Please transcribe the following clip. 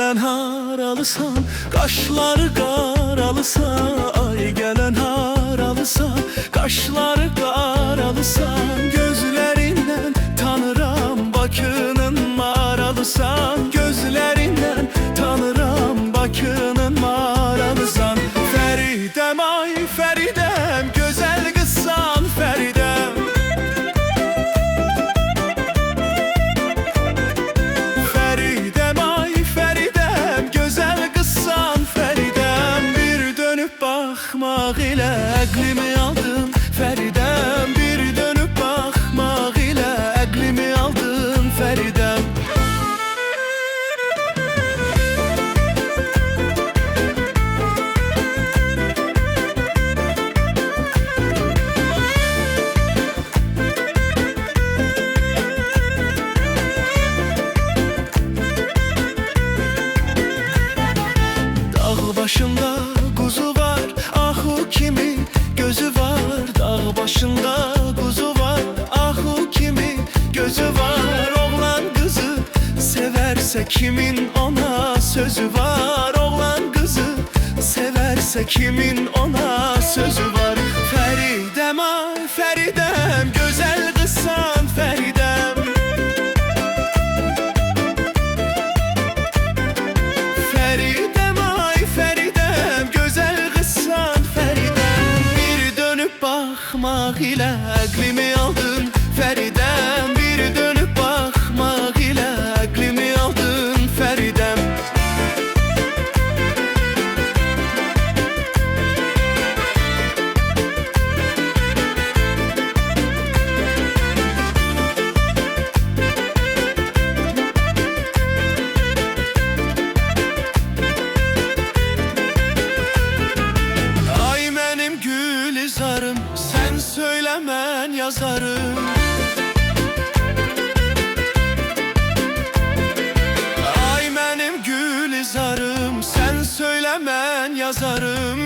gelen haralısan, kaşları qaralısan. Ay gelen haralısan, kaşları qaralısan. Gözlerinden tanıram Bakının maralısan. Gözlerinden tanıram Bakının maralısan. Feridem ay Feridem, güzel kızsan Feridem. Feridem ay Feridem, güzel kızsan Feridem. Bir dönüp bakmaq ile əqlimi aldın Feridem. Bir dönüp bakmaq ile əqlimi aldın Feridem. Dağ başında kuzu var, ahu kimi gözü var. Dağ başında kuzu var, ahu kimi gözü var. Oğlan kızı severse kimin ona sözü var. Oğlan kızı severse kimin ona sözü var. Feridem ay Feridem, güzel kızsan Feridem. Feridem ay Feridem, güzel kızsan Feridem. Bir dönüp bakmaq ile əqlimi aldın Feridem. Bir dönüp bakmaq ile əqlimi aldın Feridem. Ay mənim gülizarım, sen söyle mən yazarım. Ay mənim gülizarım, sen söyle mən yazarım.